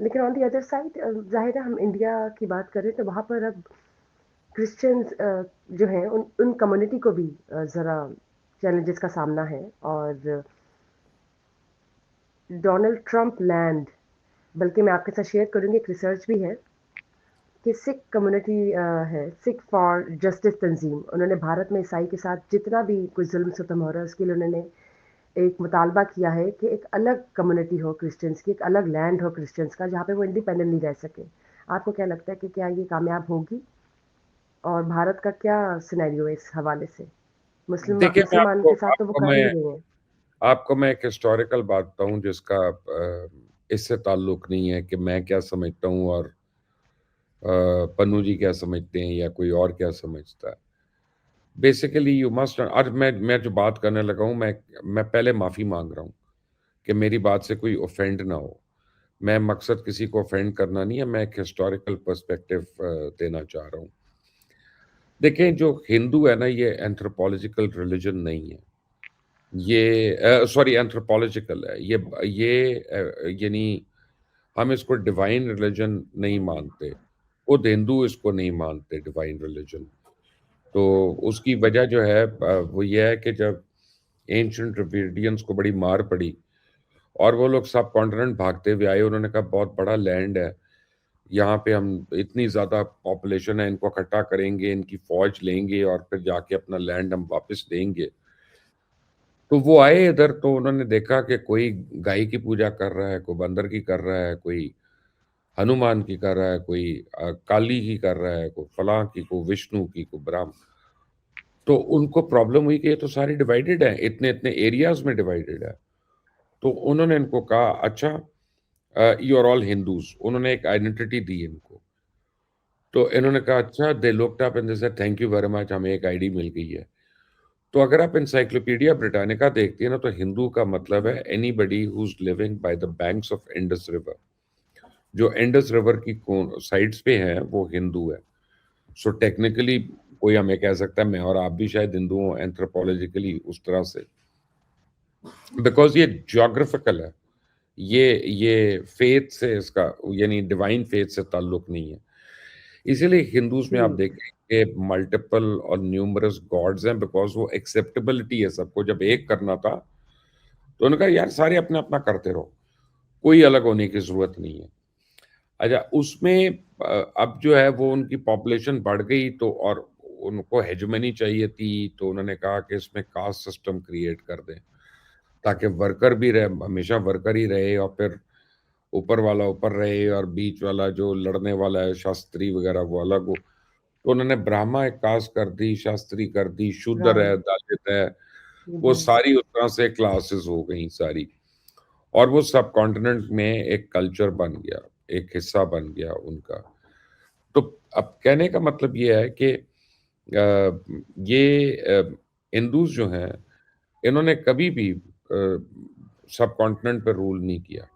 लेकिन on the other side ज़ाहिर है हम इंडिया की बात करें तो वहाँ पर अब क्रिश्चियंस जो हैं उन कम्युनिटी को भी ज़रा चैलेंजेस का सामना है। और डोनाल्ड ट्रंप लैंड, बल्कि मैं आपके साथ शेयर करूँगी, एक रिसर्च भी है कि सिख कम्युनिटी है, सिख फॉर जस्टिस तंजीम, उन्होंने भारत में ईसाई के साथ जितना भी कोई जुल्म सितम हो रहा है उसके लिए उन्होंने एक मुतालबा किया है कि एक अलग कम्युनिटी हो क्रिश्चियंस की, एक अलग लैंड हो क्रिश्चियंस का जहाँ पे वो इंडिपेंडेंटली रह सके। आपको क्या लगता है कि क्या ये कामयाब होगी, और भारत का क्या सिनेरियो है इस हवाले से? देखिए, मैं मुसलमान आपको के साथ तो वो आपको कर मैं ही रहे हैं। आपको मैं एक हिस्टोरिकल बात बताऊं जिसका इससे ताल्लुक नहीं है कि मैं क्या समझता हूं और पन्नू जी क्या समझते हैं या कोई और क्या समझता है। बेसिकली यू मस्ट, आज मैं जो बात करने लगा हूं, मैं पहले माफी मांग रहा हूं कि मेरी बात से कोई ऑफेंड ना हो। मैं मकसद किसी को ऑफेंड करना नहीं है, मैं एक हिस्टोरिकल पर्सपेक्टिव देना चाह रहा हूं। देखें, जो हिंदू है ना, ये एंथ्रोपोलॉजिकल रिलीजन नहीं है। ये सॉरी, एंथ्रोपोलॉजिकल है ये यानी हम इसको डिवाइन रिलीजन नहीं मानते। खुद हिंदू इसको नहीं मानते डिवाइन रिलीजन। तो उसकी वजह जो है वो ये है कि जब एंशंट ड्रविडियंस को बड़ी मार पड़ी और वो लोग सब कॉन्टिनेंट भागते हुए आए, उन्होंने कहा बहुत बड़ा लैंड है, यहाँ पे हम इतनी ज्यादा पॉपुलेशन है, इनको इकट्ठा करेंगे, इनकी फौज लेंगे और फिर जाके अपना लैंड हम वापस देंगे। तो वो आए इधर, तो उन्होंने देखा कि कोई गाय की पूजा कर रहा है, कोई बंदर की कर रहा है, कोई हनुमान की कर रहा है, कोई काली की कर रहा है, कोई फलां की, कोई विष्णु की, कोई ब्रह्म। तो उनको प्रॉब्लम हुई कि ये तो सारी डिवाइडेड है, इतने इतने एरियाज में डिवाइडेड है। तो उन्होंने इनको कहा, अच्छा यू आर ऑल हिंदूज। उन्होंने एक आइडेंटिटी दी इनको। तो इन्होंने कहा, अच्छा, they looked up and they said thank you very much, हमें एक आईडी मिल गई है। तो अगर आप इंसाइक्लोपीडिया ब्रिटानिका देखती है ना, तो हिंदू का मतलब है anybody who is living by the banks of Indus river. जो इंडस रिवर की साइड्स पे है वो हिंदू है। सो टेक्निकली कोई हमें कह सकता है, मैं और आप भी शायद हिंदू हो एंथ्रोपोलॉजिकली उस तरह से, बिकॉज ये ज्योग्राफिकल है। ये फेथ से इसका, यानी डिवाइन फेथ से ताल्लुक नहीं है। इसीलिए हिंदूज में आप जी। देखें कि मल्टीपल और न्यूमरस गॉड्स हैं, बिकॉज वो एक्सेप्टेबिलिटी है सबको। जब एक करना था तो उन्होंने कहा यार सारे अपना अपना करते रहो, कोई अलग होने की जरूरत नहीं है। अच्छा, उसमें अब जो है वो उनकी पॉपुलेशन बढ़ गई, तो और उनको हेजमनी चाहिए थी, तो उन्होंने कहा कि इसमें कास्ट सिस्टम क्रिएट कर दें ताकि वर्कर भी रहे, हमेशा वर्कर ही रहे, और फिर ऊपर वाला ऊपर रहे और बीच वाला जो लड़ने वाला है शास्त्री वगैरह वो अलग हो। तो उन्होंने ब्राह्मण एक कास्ट कर दी, शास्त्री कर दी, शूद्र है, राइट। दलित है, वो हम्म। सारी उस तरह से क्लासेस हो गई सारी। और वो सब कॉन्टिनेंट में एक कल्चर बन गया, एक हिस्सा बन गया उनका। तो अब कहने का मतलब ये है कि ये हिंदूज जो हैं, इन्होंने कभी भी सब कॉन्टिनेंट पर रूल नहीं किया।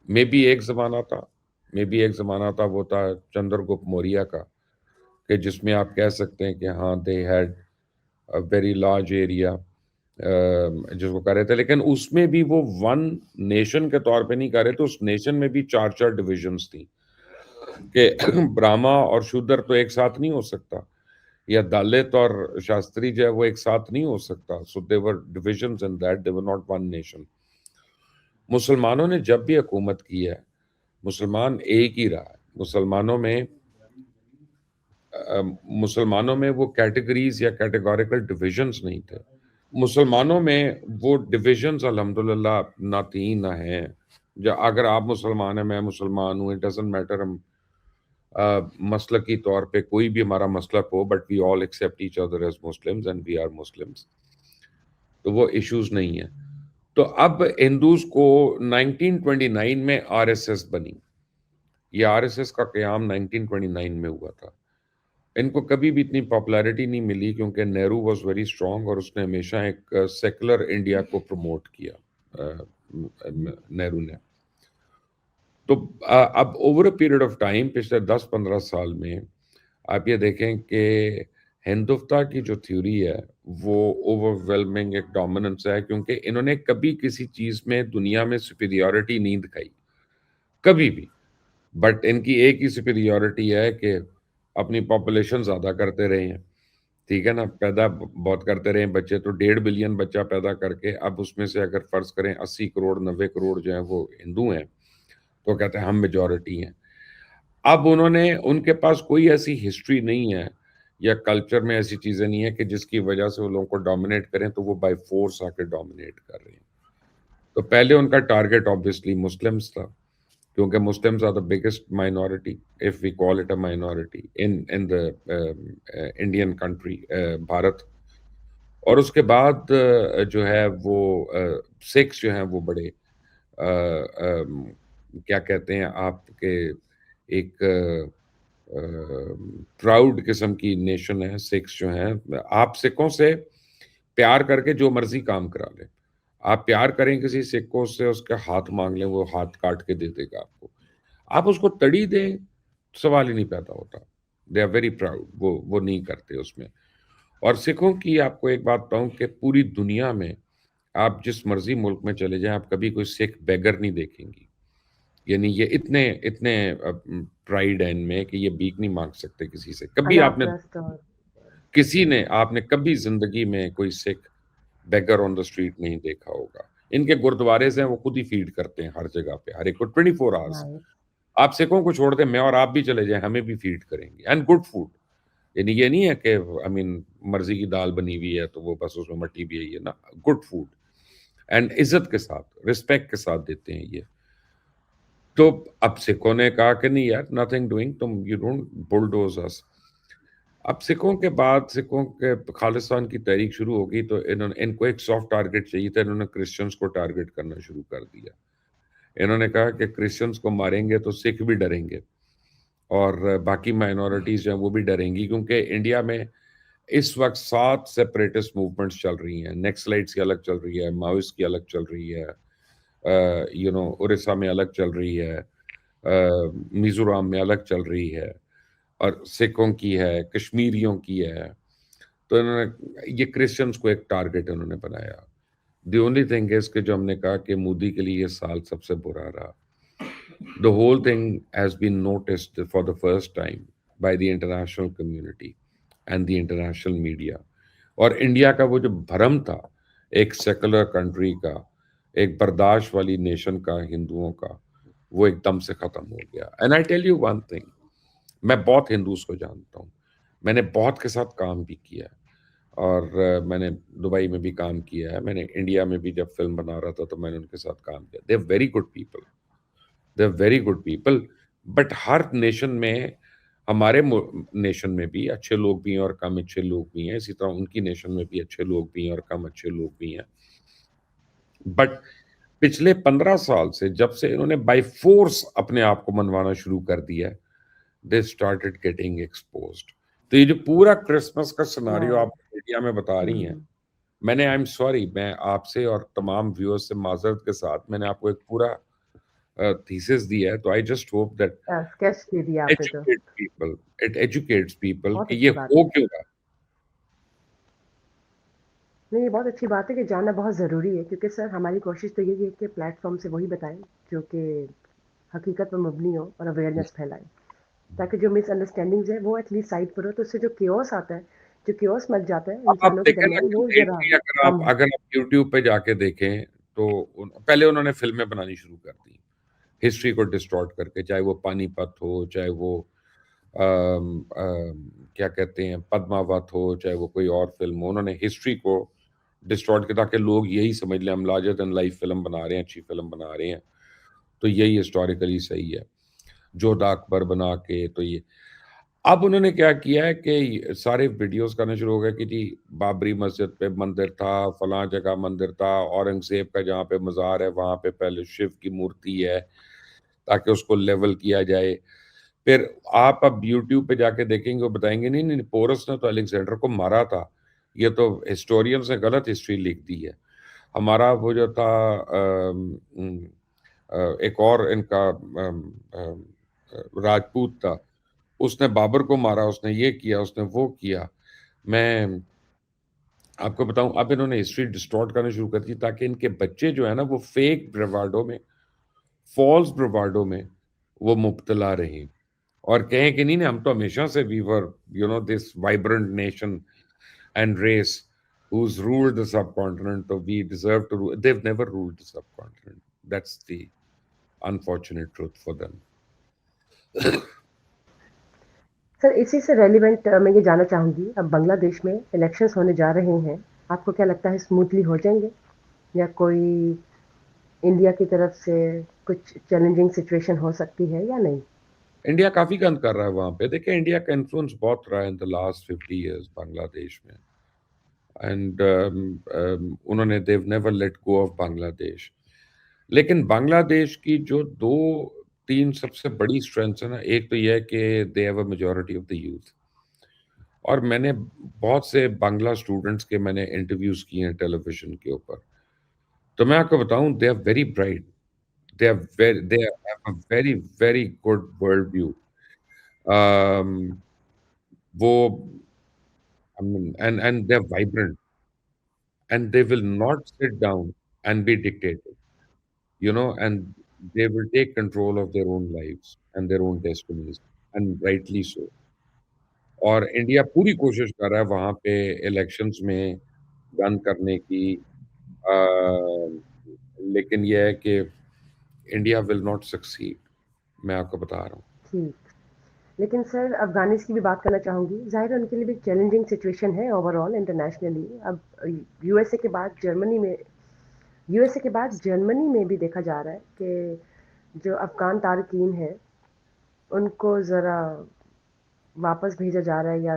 मे बी एक जमाना था, मे बी एक जमाना था, वो था चंद्रगुप्त मौर्य का, कि जिसमें आप कह सकते हैं कि हाँ they had a very large area जिसको कर रहे थे। लेकिन उसमें भी वो वन नेशन के तौर पे नहीं कर रहे थे, उस नेशन में भी चार चार डिविजन्स थी कि ब्राह्मण और शूद्र तो एक साथ नहीं हो सकता, या दलित और शास्त्री जो है वो एक साथ नहीं हो सकता। So there were divisions in that, they were not one nation. मुसलमानों ने जब भी हुकूमत की है, मुसलमान एक ही रहा है। मुसलमानों में वो कैटेगरीज या कैटेगोरिकल डिविजन्स नहीं थे। मुसलमानों में वो डिविजन्स अल्हम्दुलिल्लाह ना थी ना हैं। अगर आप मुसलमान हैं, मैं मुसलमान हूँ, इट डजेंट मैटर। हम मसलकी तौर पे कोई भी हमारा मसलक हो, but we all accept each other as Muslims and we are Muslims. तो वो इश्यूज नहीं है। तो अब हिंदूज को 1929 में आरएसएस बनी। ये आरएसएस का क़याम 1929 में हुआ था। इनको कभी भी इतनी पॉपुलैरिटी नहीं मिली क्योंकि नेहरू वाज वेरी स्ट्रांग और उसने हमेशा एक सेकुलर इंडिया को प्रमोट किया, नेहरू ने। तो अब over a period of time, पिछले 10-15 साल में आप ये देखें कि हिंदुत्व की जो थ्योरी है वो ओवरवेलमिंग एक डोमिनेंस है, क्योंकि इन्होंने कभी किसी चीज में दुनिया में सुपीरियॉरिटी नहीं दिखाई, कभी भी। बट इनकी एक ही सुपीरियॉरिटी है कि अपनी पॉपुलेशन ज़्यादा करते रहे हैं, ठीक है ना? पैदा बहुत करते रहे हैं बच्चे, तो 1.5 बिलियन बच्चा पैदा करके अब उसमें से अगर फ़र्ज़ करें 80 करोड़, 90 करोड़ जो हैं वो हिंदू हैं, तो कहते हैं हम मेजॉरिटी हैं। अब उन्होंने उनके पास कोई ऐसी हिस्ट्री नहीं है या कल्चर में ऐसी चीज़ें नहीं है कि जिसकी वजह से वो लोगों को डोमिनेट करें, तो वो बाय फ़ोर्स आके डोमिनेट कर रहे हैं। तो पहले उनका टारगेट ऑब्वियसली मुस्लिम्स था, क्योंकि Muslims are the biggest minority, if we call it a minority in the Indian country, Bharat. और उसके बाद जो है वो सिख्स जो हैं वो बड़े क्या कहते हैं आपके एक प्राउड किस्म की नेशन है सिख्स जो हैं। आप सिखों से प्यार करके जो मर्जी काम करा लें, आप प्यार करें किसी सिख को, उससे उसके हाथ मांग लें, वो हाथ काट के दे देगा आपको। आप उसको तड़ी दें, सवाल ही नहीं पैदा होता। दे आर वेरी प्राउड, वो नहीं करते उसमें। और सिखों की आपको एक बात बताऊं कि पूरी दुनिया में आप जिस मर्जी मुल्क में चले जाएं, आप कभी कोई सिख बेगर नहीं देखेंगी। यानी ये इतने इतने प्राइड है इनमें कि ये भीख नहीं मांग सकते किसी से। कभी आपने अनापरस्त और किसी ने आपने कभी जिंदगी में कोई सिख बेगर ऑन द स्ट्रीट नहीं देखा होगा। इनके गुरुद्वारे से वो खुद ही फीड करते हैं हर जगह पे, हर एक को 24 आवर्स। नाइस। आप सिखों को छोड़ दें, मैं और आप भी चले जाएं, हमें भी फीड करेंगे, एंड गुड फूड। यानी ये नहीं है कि आई मीन मर्जी की दाल बनी हुई है तो वो बस उसमें मट्टी भी है, ये ना, गुड फूड एंड इज्जत के साथ, रिस्पेक्ट के साथ देते हैं ये। तो अब सिखों ने कहा कि नहीं यार, नथिंग डूइंग, तुम यू डोंट बुलडोज अस। अब सिखों के बाद सिखों के खालिस्तान की तहरीक शुरू होगी, तो इन्होंने इनको एक सॉफ्ट टारगेट चाहिए था, इन्होंने क्रिश्चियंस को टारगेट करना शुरू कर दिया। इन्होंने कहा कि क्रिश्चियंस को मारेंगे तो सिख भी डरेंगे, और बाकी माइनॉरिटीज जो हैं वो भी डरेंगी, क्योंकि इंडिया में इस वक्त 7 सेपरेटिस्ट मूवमेंट्स चल रही हैं। नेक्सलाइट्स की अलग चल रही है, माओइस्ट की अलग चल रही है, उड़ीसा में अलग चल रही है, मिजोरम में अलग चल रही है, और सिखों की है, कश्मीरियों की है। तो इन्होंने ये क्रिश्चियंस को एक टारगेट इन्होंने बनाया। द ओनली थिंग इज कि जो हमने कहा कि मोदी के लिए ये साल सबसे बुरा रहा। The whole thing has been noticed for the first time by the international community and the international media. और इंडिया का वो जो भरम था, एक सेकुलर कंट्री का, एक बर्दाश्त वाली नेशन का, हिंदुओं का, वो एकदम से खत्म हो गया। And I tell you one thing, मैं बहुत हिंदूज को जानता हूँ, मैंने बहुत के साथ काम भी किया है, और मैंने दुबई में भी काम किया है, मैंने इंडिया में भी जब फिल्म बना रहा था तो मैंने उनके साथ काम किया। They are very good people, they are very good people. But हर नेशन में, हमारे नेशन में भी अच्छे लोग भी हैं और कम अच्छे लोग भी हैं, इसी तरह उनकी नेशन में भी अच्छे लोग भी हैं और कम अच्छे लोग भी हैं। बट पिछले 15 साल से जब से इन्होंने बाय फोर्स अपने आप को मनवाना शुरू कर दिया, दे स्टार्टेड गेटिंग एक्सपोज्ड। तो ये जो पूरा क्रिसमस का सिनारियो नाइस। आप मीडिया में बता रही हैं, हम्म। मैंने, आई एम सॉरी, मैं आपसे और तमाम व्यूअर्स से माजरत के साथ मैंने आपको एक पूरा थीसिस दिया है, तो I just hope that sketch दे दिया आपने तो। Educate people, it educates people बहुत कि ये अच्छी बात हो है। क्यों रहा। नहीं, ये बहुत अच्छी बात है कि जानना बहुत ज़रूरी है, क्योंकि सर हमारी कोशिश तो यही है कि प्लेटफॉर्म से वही बताएं जो कि हकीकत पर मबनी हो और अवेयरनेस फैलाएं, ताकि जो मिसअंडरस्टैंडिंग्स है वो एटलीस्ट साइड पर हो, तो उससे जो केओस आता है, जो केओस मच जाता है अब आप इंसानों के देखें ना, दरमियान, वो क्योंकि ज़रा अगर कम आप हो। अगर आप यूट्यूब पे जाके देखें तो पहले उन्होंने फिल्में बनानी शुरू कर दी हिस्ट्री को डिस्टॉर्ट करके, चाहे वो पानीपत हो, चाहे वो क्या कहते हैं पद्मावत हो, चाहे वो कोई और फिल्म हो, उन्होंने हिस्ट्री को डिस्टॉर्ट किया ताकि लोग यही समझ लें हम लार्जर देन लाइफ फिल्म बना रहे हैं, अच्छी फिल्म बना रहे हैं, तो यही हिस्टोरिकली सही है। जोधा अकबर बना के, तो ये अब उन्होंने क्या किया है कि सारे वीडियोस करना शुरू हो गए कि जी बाबरी मस्जिद पे मंदिर था, फलां जगह मंदिर था, औरंगजेब का जहाँ पे मज़ार है वहाँ पे पहले शिव की मूर्ति है, ताकि उसको लेवल किया जाए। फिर आप अब यूट्यूब पे जाके देखेंगे, वो बताएंगे नहीं नहीं, पोरस ने तो अलेक्जेंडर को मारा था, ये तो हिस्टोरियंस ने गलत हिस्ट्री लिख दी है। हमारा वो जो था एक और इनका राजपूत था, उसने बाबर को मारा, उसने ये किया, उसने वो किया। मैं आपको बताऊं, अब इन्होंने हिस्ट्री डिस्टॉर्ट करना शुरू कर दी ताकि इनके बच्चे जो है ना वो फेक ब्रवाडो में, फॉल्स ब्रवाडो में वो मुब्तला रहीं और कहें कि नहीं, हम तो हमेशा से we were this vibrant nation and race who's ruled the subcontinent, so we deserve to rule. They've never ruled the subcontinent. That's the unfortunate truth for them. Sir इसी से रेलिवेंट मैं ये जानना चाहूँगी, अब बांग्लादेश में इलेक्शंस होने जा रहे हैं, आपको क्या लगता है स्मूथली हो जाएंगे या कोई इंडिया की तरफ से कुछ चैलेंजिंग सिचुएशन हो सकती है या नहीं? इंडिया काफी गंद कर रहा है वहां पे। देखिए, इंडिया का इन्फ्लुएंस बहुत रहा है in the last 50 years Bangladesh में, एंड उन्होंने they never let go of Bangladesh. लेकिन बांग्लादेश की जो दो तीन सबसे बड़ी स्ट्रेंथ्स है ना, एक तो यह है कि दे have a majority of the youth. और मैंने बहुत से बांग्ला स्टूडेंट्स के मैंने इंटरव्यूज किए हैं टेलीविजन के ऊपर। तो मैं आपको बताऊं, they are very bright, they have a very very good world view. वो and they are vibrant and they will not sit down and be dictated, and they will take control of their own lives and their own destinies, and rightly so। और India पूरी कोशिश कर रहा है वहां पे elections में gun करने की, अ, लेकिन यह है कि इंडिया विल नॉट सक्सीड, मैं आपको बता रहा हूँ। ठीक। लेकिन सर अफ़गानिस की भी बात करना चाहूँगी, ज़ाहिर है उनके लिए भी चैलेंजिंग सिचुएशन है ओवरऑल इंटरनेशनली। अब यूएसए के बाद जर्मनी में यूएसए के बाद जर्मनी में भी देखा जा रहा है कि जो अफ़गान तारकीन हैं, उनको ज़रा वापस भेजा जा रहा है या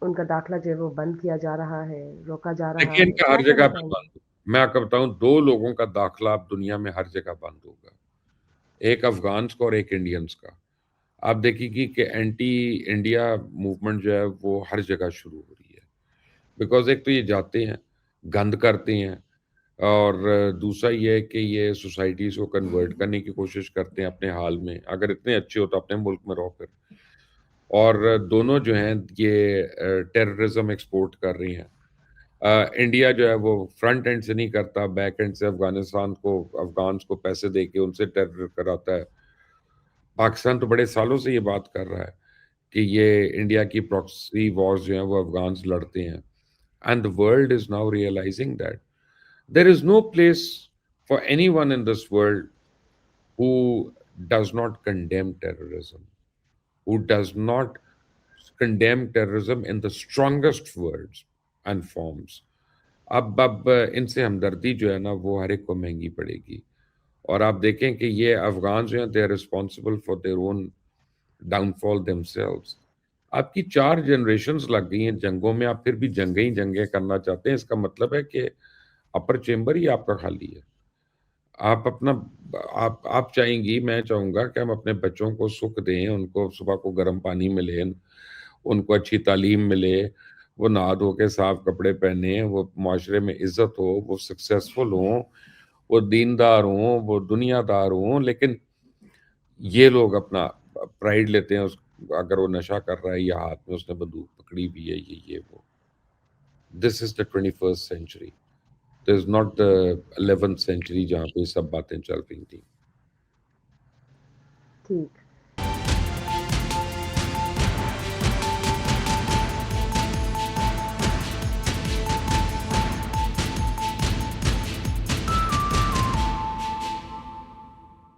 उनका दाखिला जो है वो बंद किया जा रहा है, रोका जा रहा देखिए, है। इनका क्या हर कहना जगह पे चाहेंगे? बंद, मैं आपको बताऊं, दो लोगों का दाखिला अब दुनिया में हर जगह बंद होगा, एक अफगान्स का और एक इंडियंस का। आप देखिए कि एंटी इंडिया मूवमेंट जो है वो हर जगह शुरू हो रही है। बिकॉज एक तो ये जाते हैं, गंद करते हैं, और दूसरा ये है कि ये सोसाइटीज को कन्वर्ट करने की कोशिश करते हैं अपने हाल में। अगर इतने अच्छे हो तो अपने मुल्क में रहो फिर। और दोनों जो हैं ये टेररिज्म एक्सपोर्ट कर रही हैं। इंडिया जो है वो फ्रंट एंड से नहीं करता, बैक एंड से अफगानिस्तान को, अफगान्स को पैसे दे के उनसे टेरर कराता है। पाकिस्तान तो बड़े सालों से ये बात कर रहा है कि ये इंडिया की प्रॉक्सी वॉर्स जो हैं वो अफगान्स लड़ते हैं। And the world is now realising that there is no place for anyone in this world who does not condemn terrorism, who does not condemn terrorism in the strongest words and forms। अब इनसे हमदर्दी जो है ना वो हर एक को महंगी पड़ेगी। और आप देखें कि ये अफगान जो हैं, they are responsible for their own downfall themselves. आपकी 4 जनरेशंस लग गई हैं जंगों में, आप फिर भी जंगें ही जंगें करना चाहते हैं। इसका मतलब है कि अपर चेंबर ही आपका खाली है। आप अपना आप चाहेंगी, मैं चाहूँगा कि हम अपने बच्चों को सुख दें, उनको सुबह को गर्म पानी मिले, उनको अच्छी तालीम मिले, वो नहा धो के साफ कपड़े पहने, वो माशरे में इज्जत हो, वो सक्सेसफुल हों, वो दीनदार हों, वो दुनियादार हों। लेकिन ये लोग अपना प्राइड लेते हैं, उस अगर वो नशा कर रहा है या हाथ में उसने बंदूक पकड़ी हुई है, ये वो। This is the 21st century, this is not the 11th century जहाँ पे ये सब बातें चल रही थी। ठीक।